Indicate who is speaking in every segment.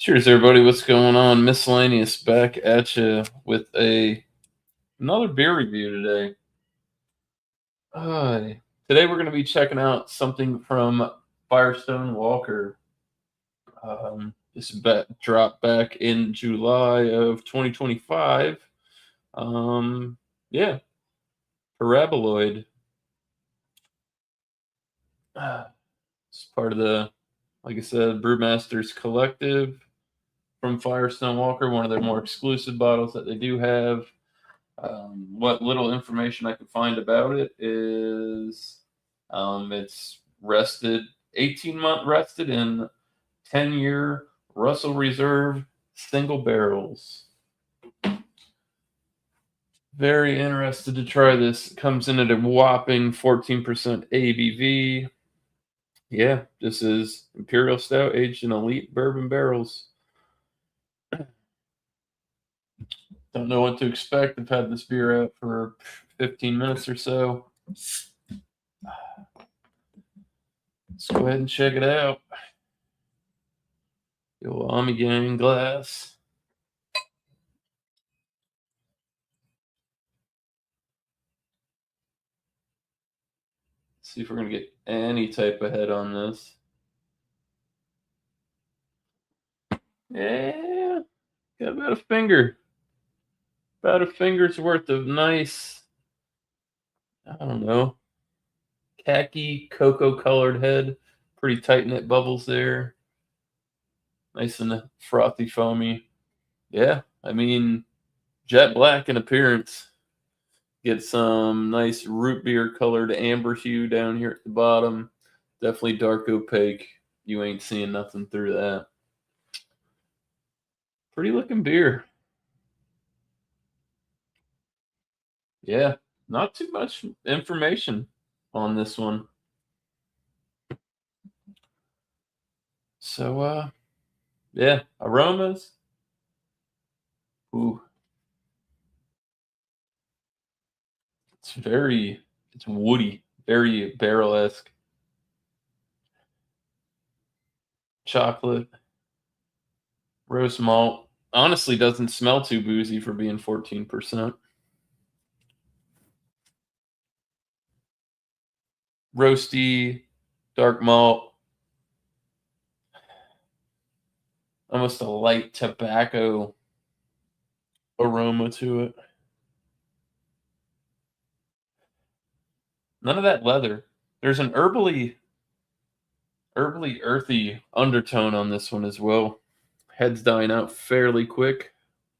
Speaker 1: Cheers, everybody. What's going on? Miscellaneous back at you with another beer review today. Today we're going to be checking out something from Firestone Walker. This dropped back in July of 2025. Yeah, Paraboloid. It's part of like I said, Brewmasters Collective from Firestone Walker, one of their more exclusive bottles that they do have. What little information I can find about it is it's 18-month rested in 10-year Russell Reserve single barrels. Very interested to try this. It comes in at a whopping 14% ABV. Yeah, this is Imperial Stout aged in elite bourbon barrels. Don't know what to expect. I've had this beer out for 15 minutes or so. Let's go ahead and check it out. The old Army Gang glass. See if we're going to get any type of head on this. Yeah, got about a finger. About a finger's worth of nice, I don't know, khaki cocoa colored head. Pretty tight knit bubbles there. Nice and frothy, foamy. Yeah, I mean, jet black in appearance. Get some nice root beer colored amber hue down here at the bottom. Definitely dark opaque. You ain't seeing nothing through that. Pretty looking beer. Yeah, not too much information on this one. So, yeah, aromas. Ooh, it's woody, very barrel-esque. Chocolate, roast malt. Honestly, doesn't smell too boozy for being 14%. Roasty, dark malt, almost a light tobacco aroma to it. None of that leather. There's an herbally earthy undertone on this one as well. Head's dying out fairly quick.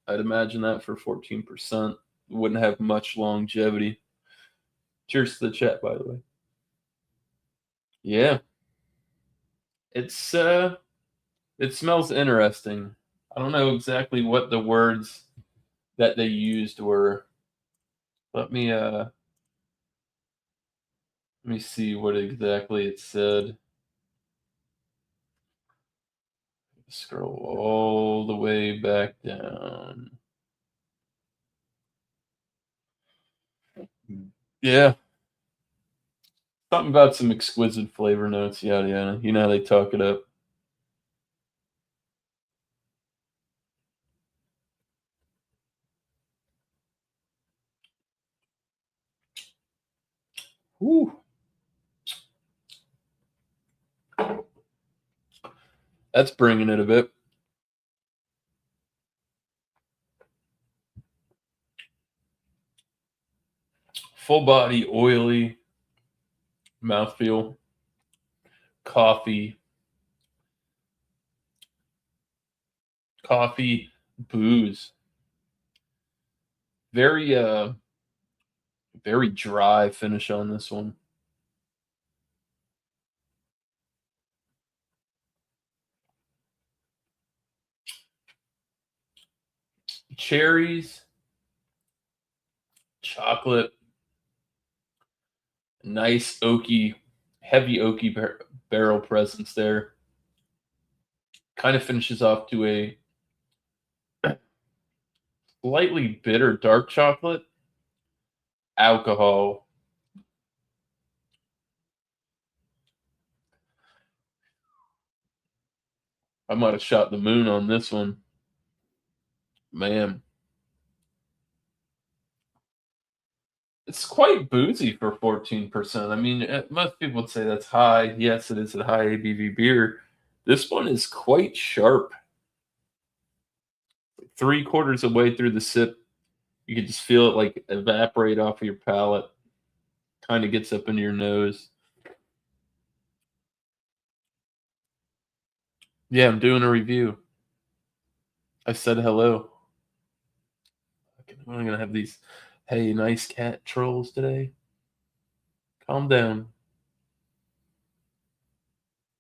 Speaker 1: I'd imagine that for 14% wouldn't have much longevity. Cheers to the chat, by the way. Yeah. It smells interesting. I don't know exactly what the words that they used were. Let me see what exactly it said. Scroll all the way back down. Yeah. Something about some exquisite flavor notes, yada yada. You know how they talk it up. Whew. That's bringing it a bit. Full body, oily mouthfeel, coffee, booze. Very very dry finish on this one. Cherries, chocolate, nice oaky, heavy oaky barrel presence there. Kind of finishes off to a slightly bitter dark chocolate, alcohol. I might have shot the moon on this one. Man, it's quite boozy for 14%. I mean, most people would say that's high. Yes, it is a high ABV beer. This one is quite sharp. 3/4 of the way through the sip, you can just feel it like evaporate off of your palate. Kind of gets up into your nose. Yeah, I'm doing a review. I said hello. I'm gonna have these, hey, nice cat trolls today. Calm down.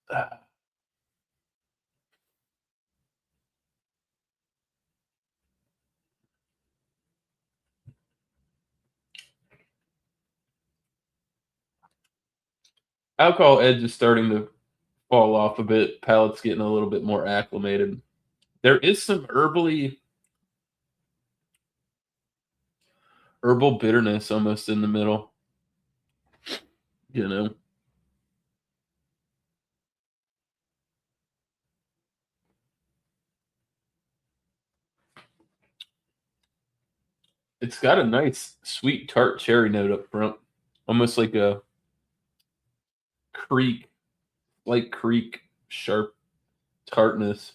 Speaker 1: Ah, alcohol edge is starting to fall off a bit. Palate's getting a little bit more acclimated. There is some herbal bitterness almost in the middle. You know, it's got a nice sweet tart cherry note up front, almost like a creek, light creek, sharp tartness.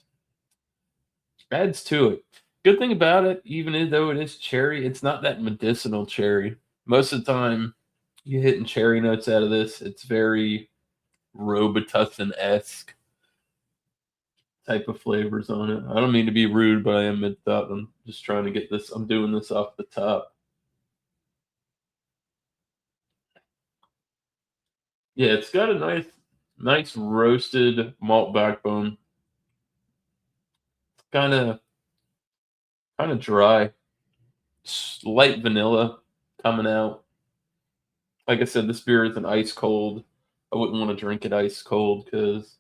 Speaker 1: Adds to it. Good thing about it, even though it is cherry, it's not that medicinal cherry. Most of the time, you hitting cherry notes out of this. It's very Robitussin esque type of flavors on it. I don't mean to be rude, but I am mid thought. I'm just trying to get this. I'm doing this off the top. Yeah, it's got a nice roasted malt backbone. Kind of, kind of dry. Light vanilla coming out. Like I said, this beer isn't ice cold. I wouldn't want to drink it ice cold because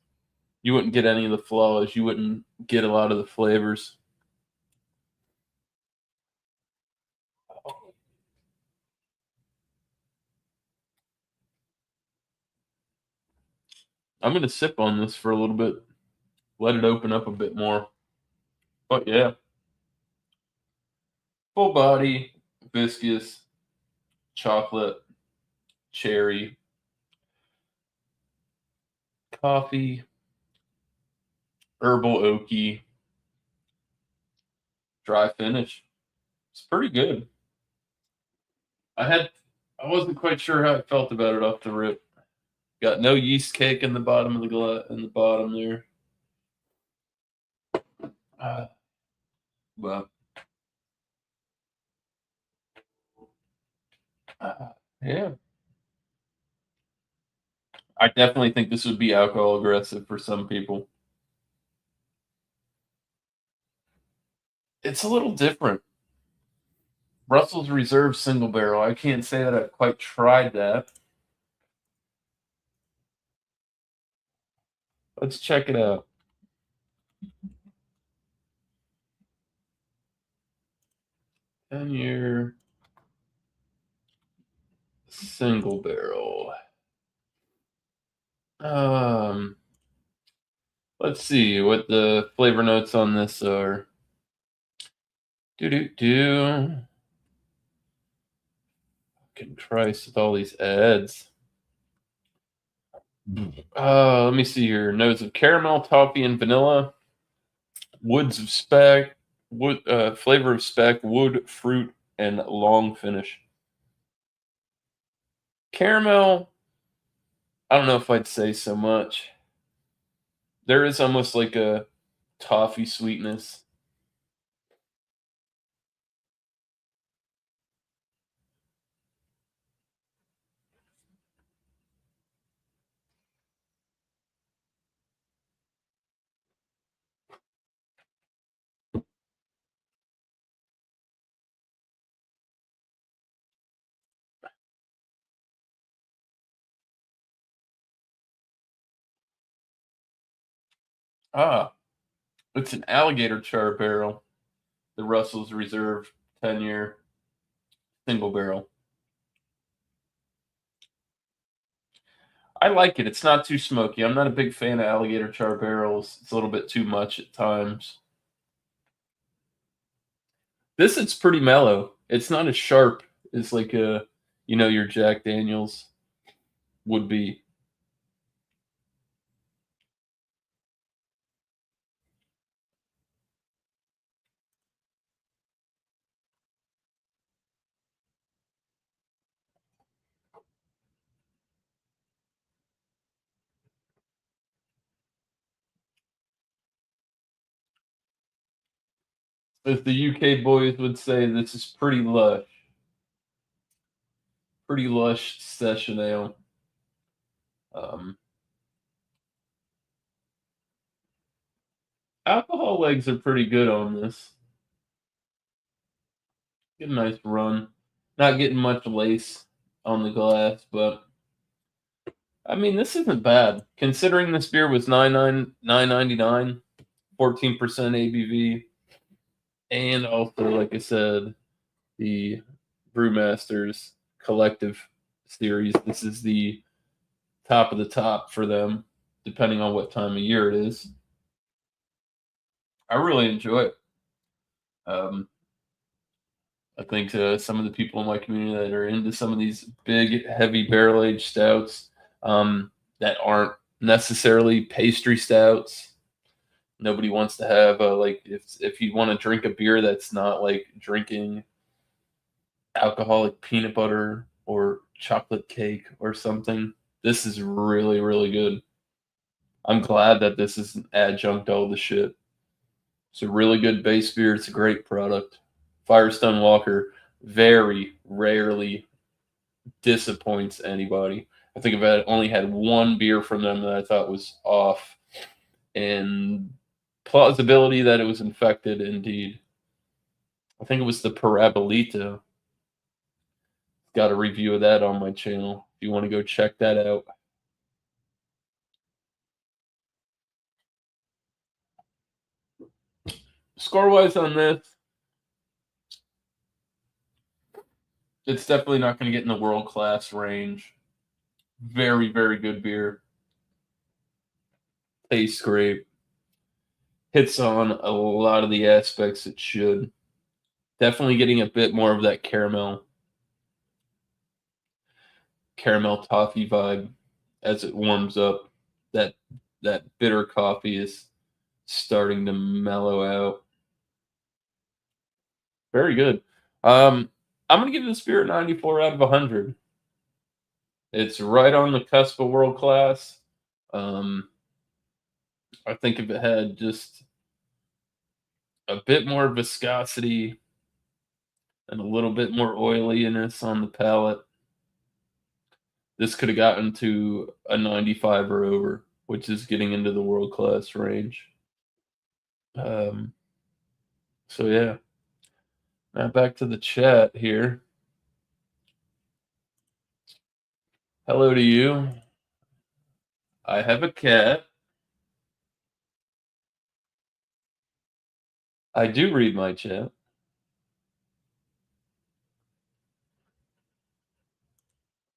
Speaker 1: you wouldn't get any of the flaws. You wouldn't get a lot of the flavors. I'm gonna sip on this for a little bit, let it open up a bit more. But yeah, full body, viscous, chocolate, cherry, coffee, herbal oaky, dry finish. It's pretty good. I had I wasn't quite sure how I felt about it off the rip. Got no yeast cake in the bottom of the in the bottom there. Uh, but uh, yeah, I definitely think this would be alcohol aggressive for some people. It's a little different. Russell's Reserve single barrel. I can't say that I've quite tried that. Let's check it out. 10-year single barrel. Um, let's see what the flavor notes on this are. Do do do. Fucking Christ with all these ads. Let me see here. Notes of caramel, toffee, and vanilla. Woods of spec. Wood flavor of spec, wood, fruit, and long finish. Caramel. I don't know if I'd say so much. There is almost like a toffee sweetness. Ah, it's an alligator char barrel. The Russell's Reserve 10-year single barrel. I like it. It's not too smoky. I'm not a big fan of alligator char barrels. It's a little bit too much at times. This it's pretty mellow. It's not as sharp as like a your Jack Daniels would be. As the UK boys would say, this is pretty lush session ale. Um, Alcohol legs are pretty good on this. Get a nice run. Not getting much lace on the glass, but I mean this isn't bad considering this beer was 9.99, 14% ABV, and also like I said, the Brewmasters Collective series. This is the top of the top for them, depending on what time of year it is. I really enjoy it. Um, I think some of the people in my community that are into some of these big, heavy barrel aged stouts that aren't necessarily pastry stouts. Nobody wants to have like if you want to drink a beer that's not like drinking alcoholic peanut butter or chocolate cake or something. This is really, really good. I'm glad that this is an adjunct to all the shit. It's a really good base beer. It's a great product. Firestone Walker very rarely disappoints anybody. I think I've only had one beer from them that I thought was off, and plausibility that it was infected. Indeed, I think it was the Parabolito. Got a review of that on my channel. If you want to go check that out. Score wise on this, it's definitely not going to get in the world class range. Very, very good beer. Tastes great. Hits on a lot of the aspects it should. Definitely getting a bit more of that caramel toffee vibe as it warms up. That that bitter coffee is starting to mellow out. Very good. I'm gonna give this beer a 94 out of 100. It's right on the cusp of world class. Um, I think if it had just a bit more viscosity and a little bit more oiliness on the palate, this could have gotten to a 95 or over, which is getting into the world class range. Um, so yeah. Now back to the chat here. Hello to you. I have a cat. I do read my chat.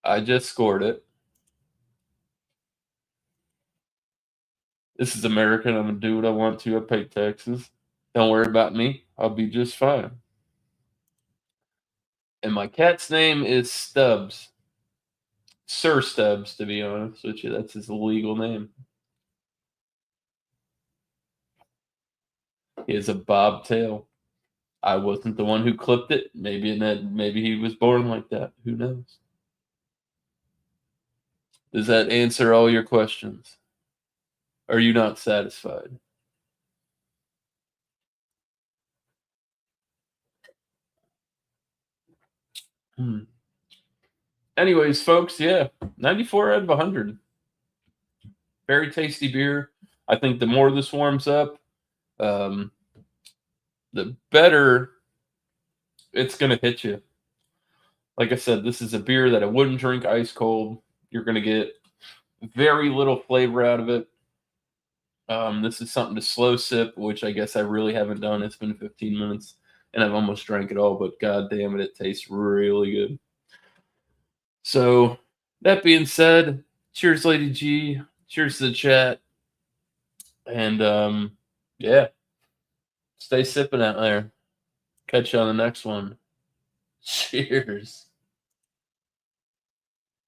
Speaker 1: I just scored it. This is American. I'm gonna do what I want to. I pay taxes. Don't worry about me. I'll be just fine. And my cat's name is Stubbs. Sir Stubbs, to be honest with you. That's his legal name. He has a bobtail. I wasn't the one who clipped it. Maybe he was born like that. Who knows? Does that answer all your questions? Are you not satisfied? Hmm. Anyways, folks, yeah, 94 out of 100. Very tasty beer. I think the more this warms up, um, the better it's going to hit you. Like I said, this is a beer that I wouldn't drink ice cold. You're going to get very little flavor out of it. This is something to slow sip, which I guess I really haven't done. It's been 15 minutes and I've almost drank it all, but god damn it, it tastes really good. So, that being said, Cheers, Lady G. Cheers to the chat. And yeah, stay sipping out there. Catch you on the next one. Cheers.